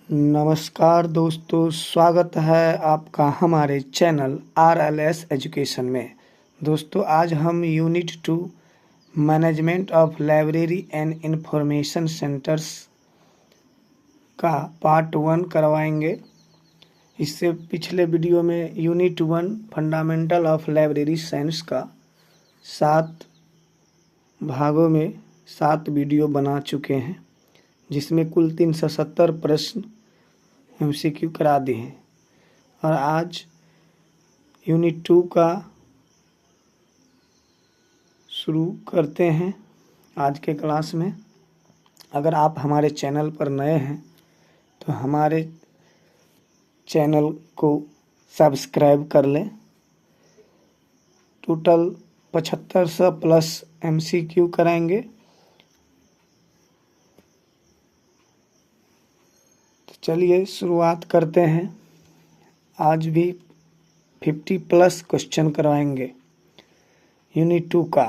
नमस्कार दोस्तों, स्वागत है आपका हमारे चैनल RLS एजुकेशन में। दोस्तों, आज हम unit 2 management of library and information centres का पार्ट 1 करवाएंगे। इससे पिछले वीडियो में unit 1 fundamental of library science का 7 भागों में 7 वीडियो बना चुके हैं, जिसमें कुल 370 प्रश्न MCQ करा दिए हैं। और आज यूनिट 2 का शुरू करते हैं आज के क्लास में। अगर आप हमारे चैनल पर नए हैं तो हमारे चैनल को सब्सक्राइब कर लें। टोटल 7500 प्लस MCQ कराएंगे। चलिए शुरुआत करते हैं। आज भी 50 प्लस क्वेश्चन करवाएंगे यूनिट 2 का,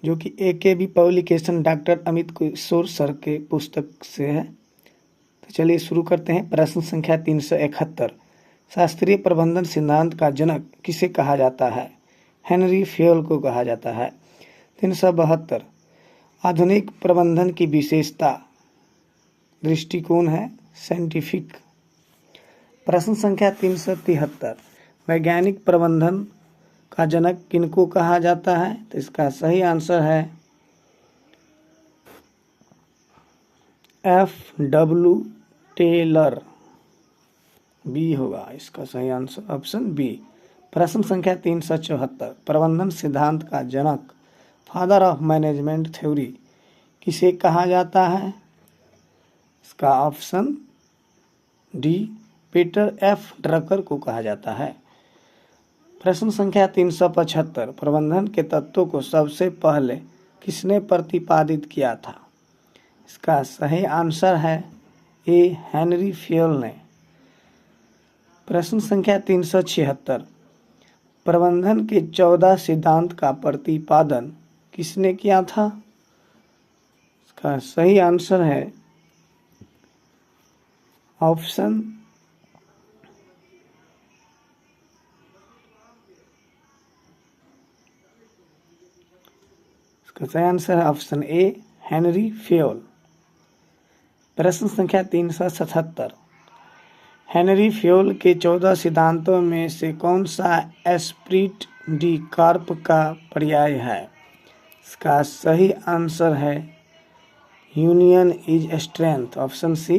जो कि AKB पब्लिकेशन डॉक्टर अमित किशोर सर के पुस्तक से है। तो चलिए शुरू करते हैं। प्रश्न संख्या 371। शास्त्रीय प्रबंधन सिद्धांत का जनक किसे कहा जाता है? हेनरी फेयल को कहा जाता है। 372। आधुनिक प्रबंधन की विशेषता दृष्टिकोण है साइंटिफिक। प्रश्न संख्या 373। वैज्ञानिक प्रबंधन का जनक किनको कहा जाता है? तो इसका सही आंसर है FW टेलर। बी होगा इसका सही आंसर, ऑप्शन बी। प्रश्न संख्या 374। प्रबंधन सिद्धांत का जनक, फादर ऑफ मैनेजमेंट थ्योरी, किसे कहा जाता है? इसका option D, Peter F Drucker को कहा जाता है। प्रश्न संख्या 375। प्रबंधन के तत्वों को सबसे पहले किसने प्रतिपादित किया था? इसका सही आंसर है ए, हेनरी फेयल ने। प्रश्न संख्या 376। प्रबंधन के 14 सिद्धांत का प्रतिपादन किसने किया था? इसका सही आंसर है ऑप्शन इसका सही आंसर है ऑप्शन ए, हेनरी फेयल। प्रश्न संख्या 377। हेनरी फेयल के 14 सिद्धांतों में से कौन सा एस्प्रिट डी कार्प का पर्याय है? इसका सही आंसर है union is strength, option C.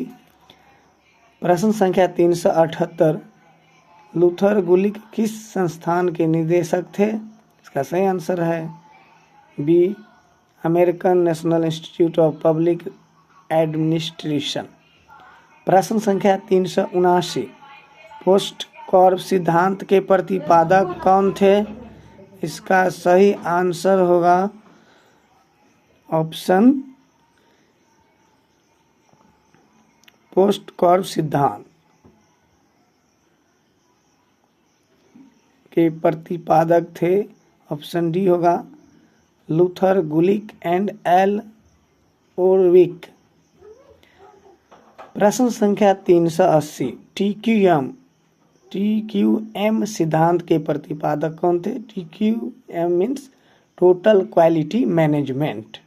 प्रश्न संख्या 378। लूथर गुलिक किस संस्थान के निदेशक थे? इसका सही आंसर है B, American National Institute of Public Administration. प्रश्न संख्या 379। पोस्ट कॉर्प सिद्धांत के प्रतिपादक कौन थे? इसका सही आंसर होगा ऑप्शन पोस्ट कॉर्प सिद्धांत के प्रतिपादक थे, ऑप्शन डी होगा लूथर गुलिक एंड एल ओरविक। प्रश्न संख्या 380। TQM सिद्धांत के प्रतिपादक कौन थे? TQM means total quality management.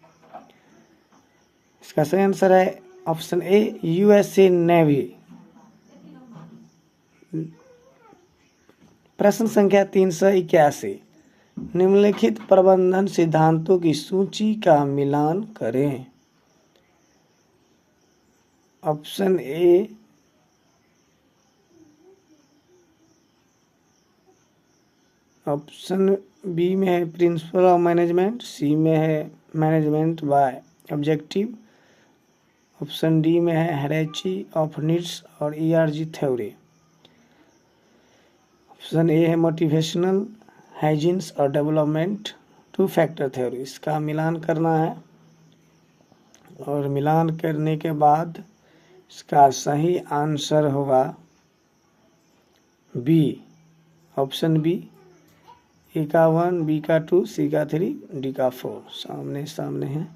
इसका सही आंसर है ऑप्शन ए, USA नेवी। प्रश्न संख्या 381। निम्नलिखित प्रबंधन सिद्धांतों की सूची का मिलान करें। ऑप्शन ए, ऑप्शन बी में है प्रिंसिपल ऑफ मैनेजमेंट, सी में है management by objective, option D में है हायरार्की ऑफ नीड्स और ERG थ्योरी, ऑप्शन ए है मोटिवेशनल, हाइजीन्स और डेवलपमेंट 2 फैक्टर थ्योरी। इसका मिलान करना है और मिलान करने के बाद इसका सही आंसर होगा बी, ऑप्शन बी। ए का 1, बी का 2, सी का 3, डी का 4 सामने सामने है।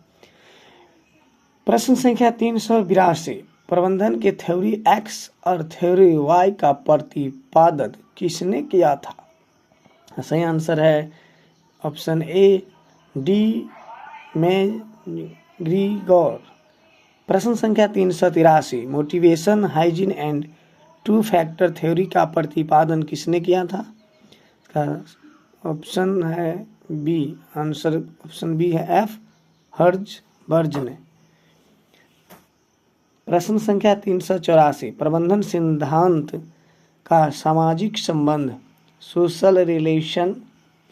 प्रश्न संख्या 382, प्रबंधन के थ्योरी एक्स और थ्योरी वाई का प्रतिपादन किसने किया था? सही आंसर है ऑप्शन ए डी मैग्रीगोर। प्रश्न संख्या 383, motivation, hygiene and two factor theory का प्रतिपादन किसने किया था? ऑप्शन है बी, आंसर ऑप्शन बी है एफ हर्ट्जबर्ग ने। प्रश्न संख्या 384, प्रबंधन सिद्धांत का सामाजिक संबंध, सोशल रिलेशन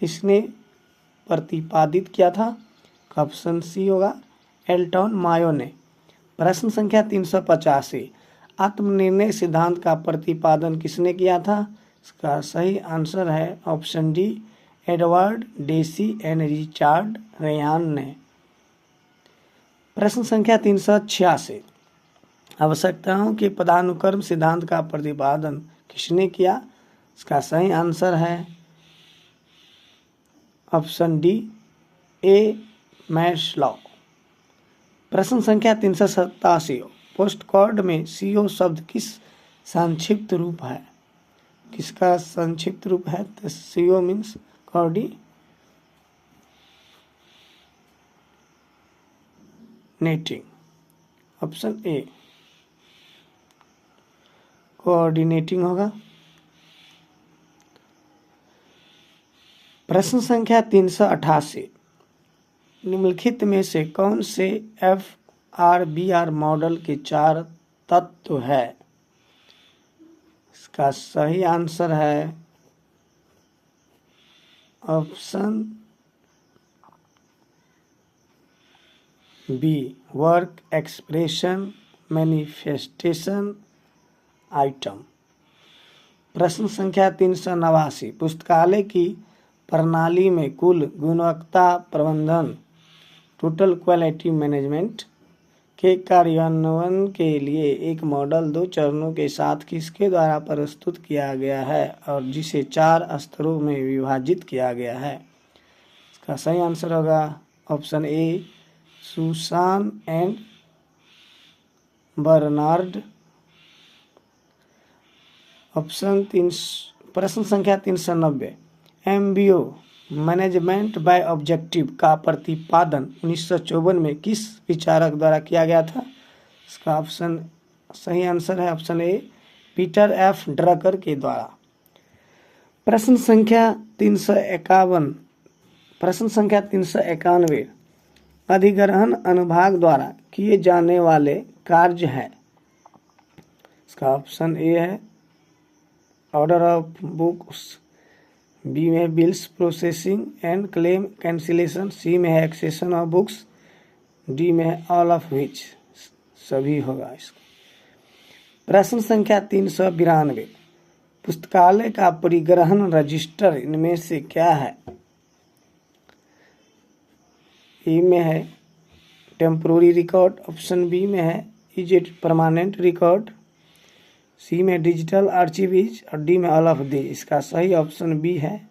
किसने प्रतिपादित किया था? ऑप्शन सी होगा एल्टन मायो ने। प्रश्न संख्या 385, आत्मनिर्णय सिद्धांत का प्रतिपादन किसने किया था? इसका सही आंसर है option D Edward Deci and Richard Ryan ने। प्रश्न संख्या 386, आवश्यकताओं के पदानुक्रम सिद्धांत का प्रतिपादन किसने किया? इसका सही आंसर है ऑप्शन डी ए मैस्लो। प्रश्न संख्या 387, पोस्टकॉर्ड में सीओ शब्द किस संक्षिप्त रूप है? किसका संक्षिप्त रूप है? तो CO means coordinating, option A coordinating होगा। प्रश्न संख्या 388, निम्नलिखित में से कौन से FRBR मॉडल के 4 तत्व है? इसका सही आंसर है option B, work, expression, manifestation, item. प्रश्न संख्या 389, पुस्तकालय की प्रणाली में कुल गुणवत्ता प्रबंधन, टोटल क्वालिटी मैनेजमेंट के कार्यान्वयन के लिए एक मॉडल 2 चरणों के साथ किसके द्वारा प्रस्तुत किया गया है और जिसे 4 स्तरों में विभाजित किया गया है? इसका सही आंसर होगा option A Susan and Bernard. प्रश्न संख्या 390, MBO मैनेजमेंट बाय ऑब्जेक्टिव का प्रतिपादन 1954 में किस विचारक द्वारा किया गया था? इसका ऑप्शन सही आंसर है ऑप्शन ए पीटर एफ ड्रकर के द्वारा। प्रश्न संख्या 391, अधिग्रहण अनुभाग द्वारा किए जाने वाले कार्य है। इसका ऑप्शन ए है ऑर्डर ऑफ बुक्स, बी में है bills processing and claim cancellation, C में है एक्सेशन ऑफ बुक्स, डी में है ऑल ऑफ विच, सभी होगा इसका। प्रश्न संख्या 392, पुस्तकालय का परिग्रहण रजिस्टर इनमें से क्या है? ए में है टेम्पोररी रिकॉर्ड, ऑप्शन बी में है इज इट परमानेंट रिकॉर्ड, सी में डिजिटल आर्चिवीज और डी में ऑल ऑफ दी। इसका सही ऑप्शन बी है,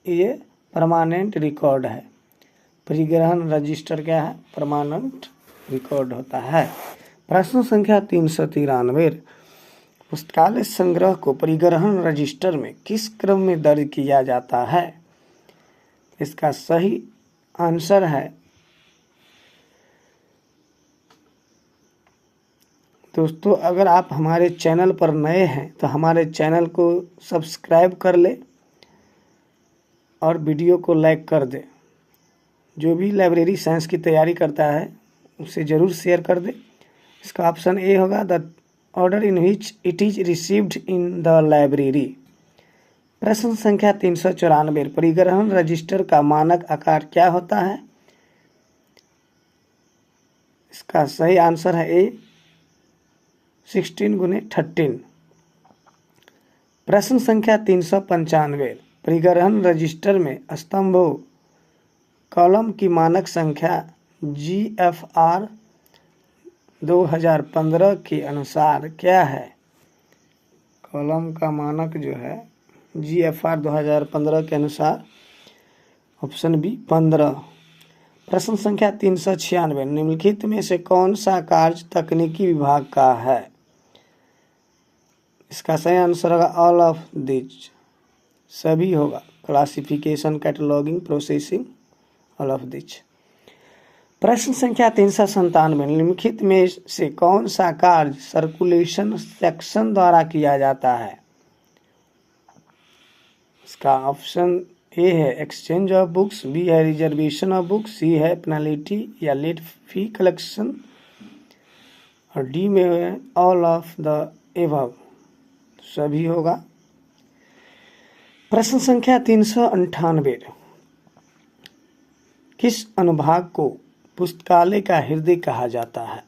ये परमानेंट रिकॉर्ड है। परिग्रहण रजिस्टर क्या है? परमानेंट रिकॉर्ड होता है। प्रश्न संख्या 393, पुस्तकालय संग्रह को परिग्रहण रजिस्टर में किस क्रम में दर्ज किया जाता है? इसका सही आंसर है दोस्तों, अगर आप हमारे चैनल पर नए हैं तो हमारे चैनल को सब्सक्राइब कर ले और वीडियो को लाइक कर दे। जो भी लाइब्रेरी साइंस की तैयारी करता है उसे ज़रूर शेयर कर दे। इसका ऑप्शन ए होगा the order in which it is received in the library. प्रश्न संख्या 394, परिग्रहण रजिस्टर का मानक आकार क्या होता है? इसका सही आंसर है ए 16x13। प्रश्न संख्या 395, परिग्रहण रजिस्टर में स्तंभों कॉलम की मानक संख्या GFR 2015 के अनुसार क्या है? कॉलम का मानक जो है GFR 2015 के अनुसार ऑप्शन बी 15। प्रश्न संख्या 396, निम्नलिखित में से कौन सा कार्य तकनीकी विभाग का है? इसका सही आंसर होगा ऑल ऑफ दिस, सभी होगा। Classification, cataloguing, processing, all of this. प्रश्न संख्या 397, निम्नलिखित में से कौन सा कार्य सर्कुलेशन सेक्शन द्वारा किया जाता है? इसका ऑप्शन ए है एक्सचेंज ऑफ बुक्स, बी है रिजर्वेशन ऑफ बुक्स, सी है पेनल्टी या लेट फी कलेक्शन, और डी में है ऑल ऑफ द एबव, सभी होगा। प्रश्न संख्या 398, किस अनुभाग को पुस्तकालय का हृदय कहा जाता है?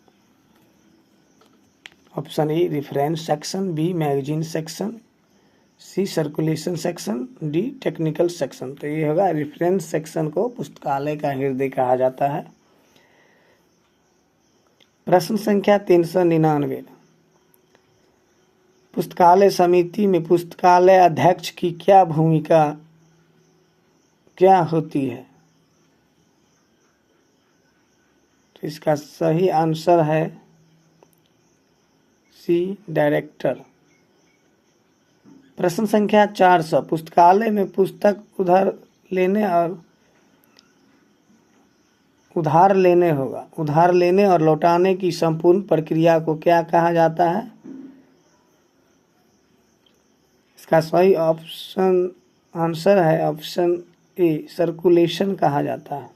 Option A reference section, B magazine section, C circulation section, D technical section. तो ये होगा रेफरेंस सेक्शन को पुस्तकालय का हृदय कहा जाता है। प्रश्न संख्या 399, पुस्तकालय समिति में पुस्तकालय अध्यक्ष की क्या भूमिका क्या होती है? तो इसका सही आंसर है सी डायरेक्टर। प्रश्न संख्या 400, पुस्तकालय में पुस्तक उधार लेने और लौटाने की संपूर्ण प्रक्रिया को क्या कहा जाता है? इसका सही ऑप्शन आंसर है ऑप्शन ए सर्कुलेशन कहा जाता है।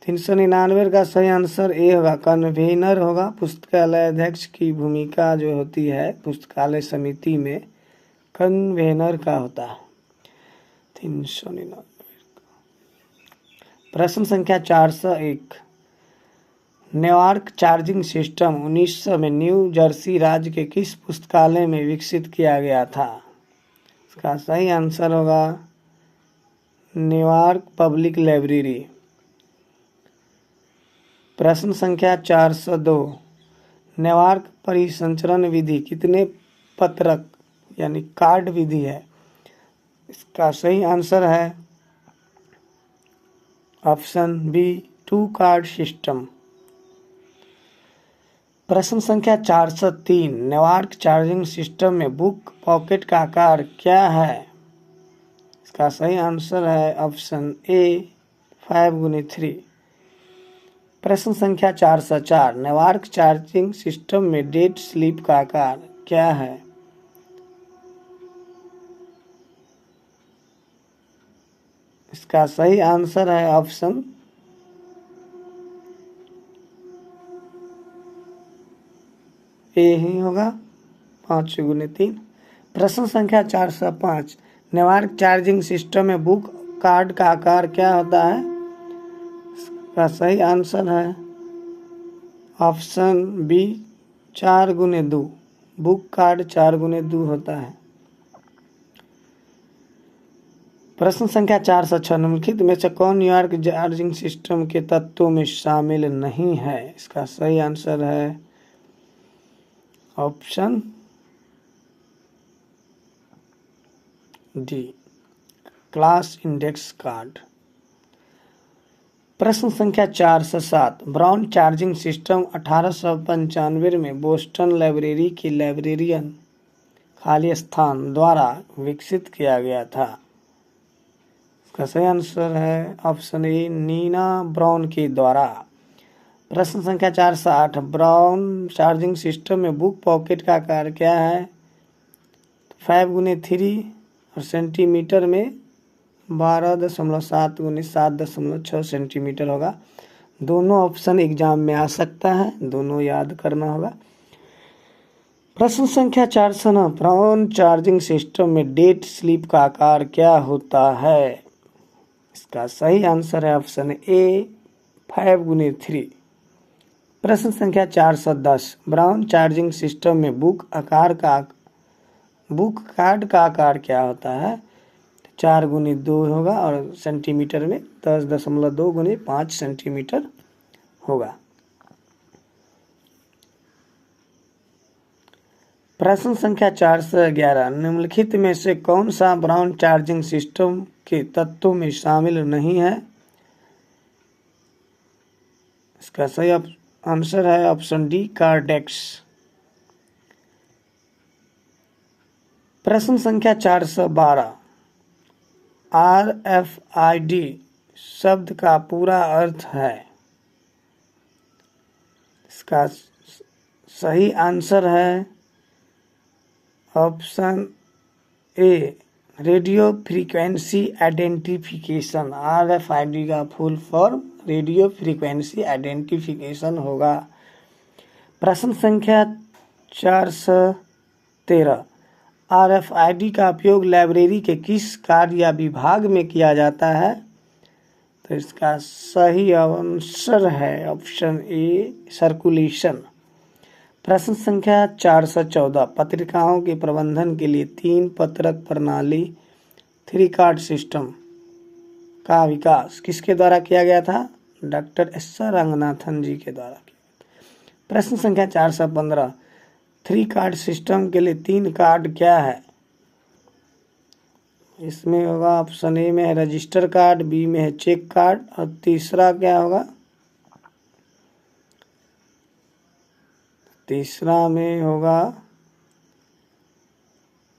399 का सही आंसर ए होगा कन्वेनर होगा। पुस्तकालय अध्यक्ष की भूमिका जो होती है पुस्तकालय समिति में कन्वेनर का होता है। 399। प्रश्न संख्या 401, न्यूयॉर्क चार्जिंग सिस्टम 1900 में न्यू जर्सी राज्य के किस पुस्तकालय में विकसित किया गया था? इसका सही आंसर होगा न्यूयॉर्क पब्लिक लाइब्रेरी। प्रश्न संख्या 402, न्यूयॉर्क परिसंचरण विधि कितने पत्रक यानी कार्ड विधि है? इसका सही आंसर है ऑप्शन बी 2 कार्ड सिस्टम। प्रश्न संख्या 403, न्यूयॉर्क चार्जिंग सिस्टम में बुक पॉकेट का आकार क्या है? इसका सही आंसर है ऑप्शन ए 5x3। प्रश्न संख्या 404, न्यूयॉर्क चार्जिंग सिस्टम में डेट स्लिप का आकार क्या है? इसका सही आंसर है ऑप्शन ए ही होगा 5x3। प्रश्न संख्या 405, न्यूयॉर्क चार्जिंग सिस्टम में बुक कार्ड का आकार क्या होता है? इसका सही आंसर है option B 4x2, book card 4x2 होता है। प्रश्न संख्या 406, निम्नलिखित में से कौन न्यूयॉर्क चार्जिंग सिस्टम के तत्वों में शामिल नहीं है? इसका सही आंसर है option D class index card. प्रश्न संख्या 407, ब्राउन चार्जिंग सिस्टम 1895 में बोस्टन लाइब्रेरी की लाइब्रेरियन खाली स्थान द्वारा विकसित किया गया था। इसका सही आंसर है ऑप्शन ए नीना ब्राउन के द्वारा। प्रश्न संख्या 408, ब्राउन चार्जिंग सिस्टम में बुक पॉकेट का आकार क्या है? 5x3 और सेंटीमीटर में 12.7x7.6 सेंटीमीटर होगा। दोनों ऑप्शन एग्जाम में आ सकता है, दोनों याद करना होगा। प्रश्न संख्या 409, ब्राउन चार्जिंग सिस्टम में डेट स्लिप का आकार क्या होता है? इसका सही आंसर है ऑप्शन ए 5x3। प्रश्न संख्या 410, ब्राउन चार्जिंग सिस्टम में बुक कार्ड का आकार क्या होता है? 4x2 होगा और सेंटीमीटर में 10.2x5 सेंटीमीटर होगा। प्रश्न संख्या 411, निम्नलिखित में से कौन सा ब्राउन चार्जिंग सिस्टम के तत्वों में शामिल नहीं है? इसका सही आंसर है ऑप्शन डी, कार्डेक्स। प्रश्न संख्या 412, RFID शब्द का पूरा अर्थ है? इसका सही आंसर है ऑप्शन ए, रेडियो फ्रीक्वेंसी आइडेंटिफिकेशन। RFID का full form radio frequency identification होगा। प्रश्न संख्या 413, RFID का उपयोग लाइब्रेरी के किस कार्य या विभाग में किया जाता है? तो इसका सही आंसर है ऑप्शन ए, सर्कुलेशन। प्रश्न संख्या 414, पत्रिकाओं के प्रबंधन के लिए 3 पत्रक प्रणाली 3 कार्ड सिस्टम का विकास किसके द्वारा किया गया था? Doctor SR. रंगनाथन जी के द्वारा किया। प्रश्न संख्या 415, 3 कार्ड सिस्टम के लिए 3 कार्ड क्या है? इसमें होगा ऑप्शन ए में है रजिस्टर कार्ड, बी में है चेक कार्ड और तीसरा क्या होगा? तीसरा में होगा,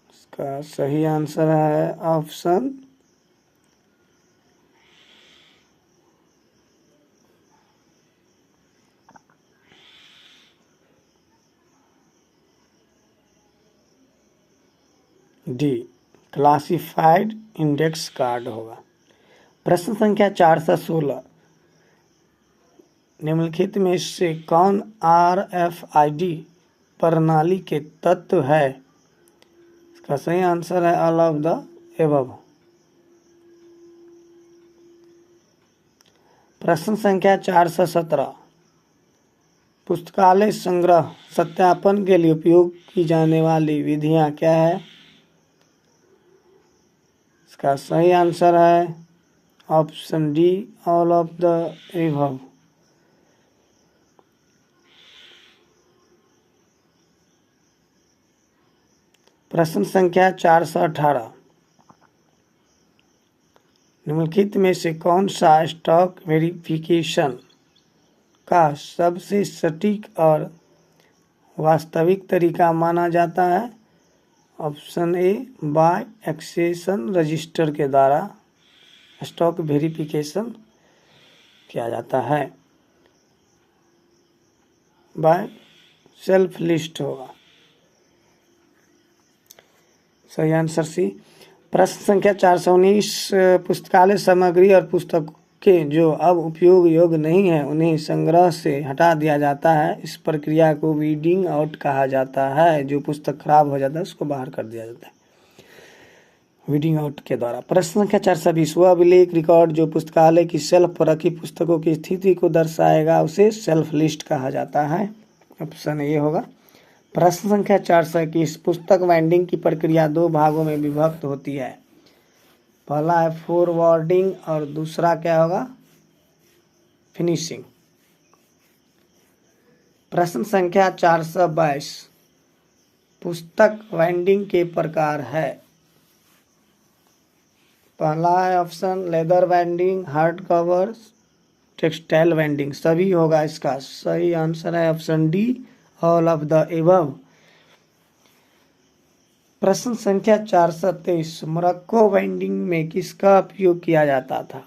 इसका सही आंसर है option D, classified index card होगा। प्रश्न संख्या 416, निम्नलिखित में से कौन RFID प्रणाली के तत्व है? इसका सही आंसर है ऑल ऑफ द एबव। प्रश्न संख्या 417, पुस्तकालय संग्रह सत्यापन के लिए उपयोग की जाने वाली विधियां क्या है? इसका सही आंसर है option D, all of the above. प्रश्न संख्या 418, निम्नलिखित में से कौन सा स्टॉक वेरिफिकेशन का सबसे सटीक और वास्तविक तरीका माना जाता है? Option A, by accession register के द्वारा स्टॉक वेरिफिकेशन किया जाता है। बाय सेल्फ लिस्ट होगा। सही आंसर सी। प्रश्न संख्या 419, पुस्तकालय सामग्री और पुस्तकें जो अब उपयोग योग्य नहीं है उन्हें संग्रह से हटा दिया जाता है। इस प्रक्रिया को वीडिंग आउट कहा जाता है। जो पुस्तक खराब हो जाता है उसको बाहर कर दिया जाता है वीडिंग आउट के द्वारा। प्रश्न संख्या 420, वह अभिलेख रिकॉर्ड जो पुस्तकालय की शेल्फ पर रखी पुस्तकों की स्थिति को दर्शाएगा उसे सेल्फ लिस्ट कहा जाता है। ऑप्शन ए होगा। प्रश्न संख्या 421, पुस्तक बाइंडिंग की प्रक्रिया 2 भागों में विभक्त होती है। पहला है फॉरवर्डिंग और दूसरा क्या होगा? फिनिशिंग। प्रश्न संख्या 422, पुस्तक बाइंडिंग के प्रकार है। पहला है option leather binding, hard cover, textile binding. सभी होगा। इसका सही आंसर है option D, all of the above. प्रश्न संख्या 423, मोरक्को बाइंडिंग में किसका उपयोग किया जाता था?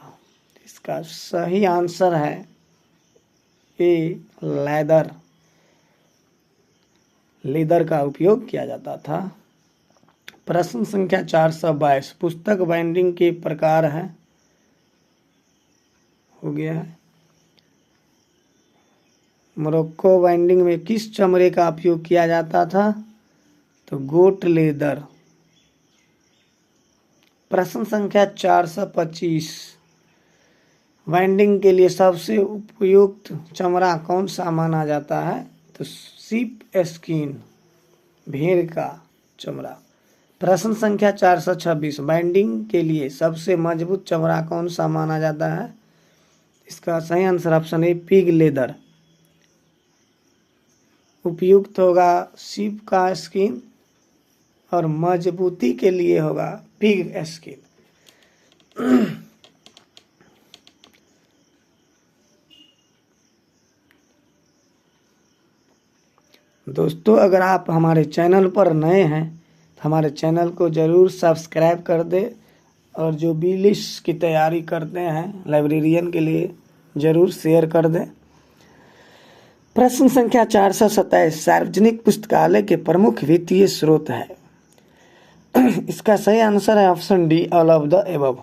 इसका सही आंसर है ए, लेदर का उपयोग किया जाता था। प्रश्न संख्या 422, पुस्तक बाइंडिंग के प्रकार है। हो गया है। मोरक्को बाइंडिंग में किस चमड़े का उपयोग किया जाता था? तो गोट लेदर। प्रश्न संख्या 425, बाइंडिंग के लिए सबसे उपयुक्त चमड़ा कौन सा माना जाता है? तो शीप स्किन, भेड़ का चमड़ा। प्रश्न संख्या 426, बाइंडिंग के लिए सबसे मजबूत चमड़ा कौन सा माना जाता है? इसका सही answer option A, pig leather. उपयुक्त होगा शीप का स्किन और मजबूती के लिए होगा पिग स्किन। दोस्तों, अगर आप हमारे चैनल पर नए हैं तो हमारे चैनल को ज़रूर सब्सक्राइब कर दें और जो बी लिस्ट की तैयारी करते हैं लाइब्रेरियन के लिए ज़रूर शेयर कर दें। प्रश्न संख्या 427 सार्वजनिक पुस्तकालय के प्रमुख वित्तीय स्रोत है। इसका सही आंसर है option D, all of the above.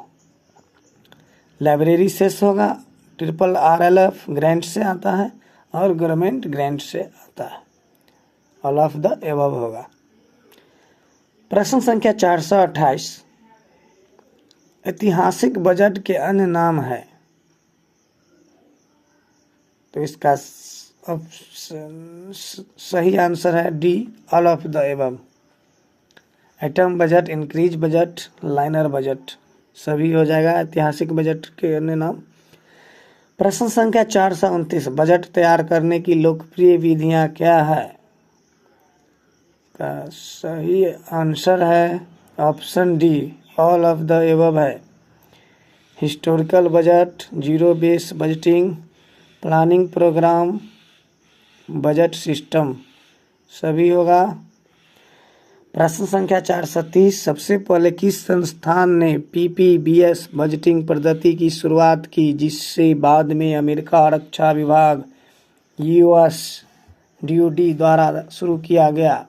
Library cess होगा, RRLF ग्रांट से आता है और गवर्नमेंट ग्रांट से आता है। ऑल ऑफ द एबव होगा। प्रश्न संख्या 428 ऐतिहासिक बजट के अन्य नाम है। तो इसका सही आंसर है D, all of the above. Atom budget, increase budget, liner budget सभी हो जाएगा ऐतिहासिक बजट के अन्य नाम। प्रश्न संख्या 429 बजट तैयार करने की लोकप्रिय विधियां क्या है। का सही आंसर है option D, all of the above है। Historical budget, zero base budgeting, planning program, budget system सभी होगा। प्रश्न संख्या 430 सबसे पहले किस संस्थान ने PPBS बजटिंग पद्धति की शुरुआत की जिससे बाद में अमेरिका रक्षा विभाग US DoD द्वारा शुरू किया गया।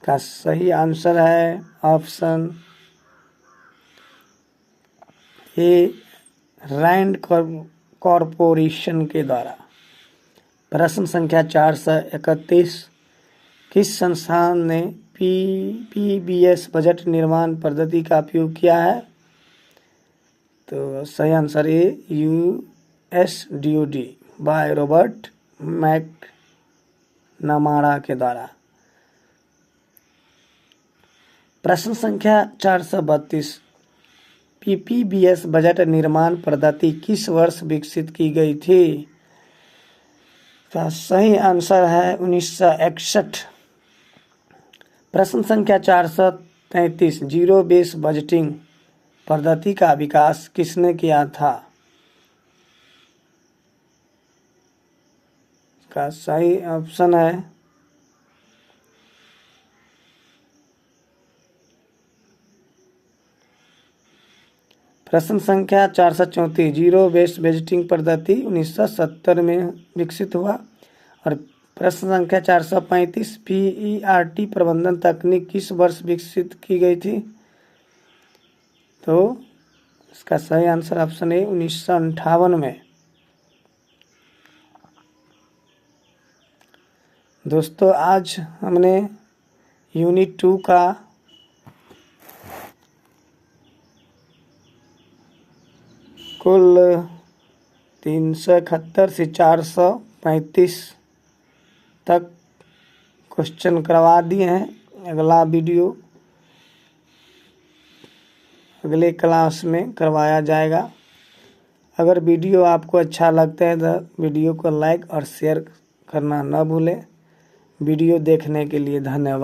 का सही आंसर है ऑप्शन ए, रैंड कॉरपोरेशन के द्वारा। प्रश्न संख्या 431 किस संस्थान ने PPBS बजट निर्माण पद्धति का उपयोग किया है। तो सही answer A, US DoD by Robert McNamara के द्वारा। प्रश्न संख्या 432 PPBS बजट निर्माण पद्धति किस वर्ष विकसित की गई थी। का सही आंसर है 1961। प्रश्न संख्या 433 जीरो बेस बजटिंग पद्धति का विकास किसने किया था। का सही ऑप्शन है प्रश्न संख्या 434 जीरो बेस बजटिंग पद्धति 1970 में विकसित हुआ। और प्रश्न संख्या 435 PERT प्रबंधन तकनीक किस वर्ष विकसित की गई थी। तो इसका सही आंसर ऑप्शन है 1958 में। दोस्तों, आज हमने यूनिट 2 का कुल 371 से 435 तक क्वेश्चन करवा दिए हैं। अगला वीडियो अगले क्लास में करवाया जाएगा। अगर वीडियो आपको अच्छा लगता है तो वीडियो को लाइक और शेयर करना न भूलें। वीडियो देखने के लिए धन्यवाद।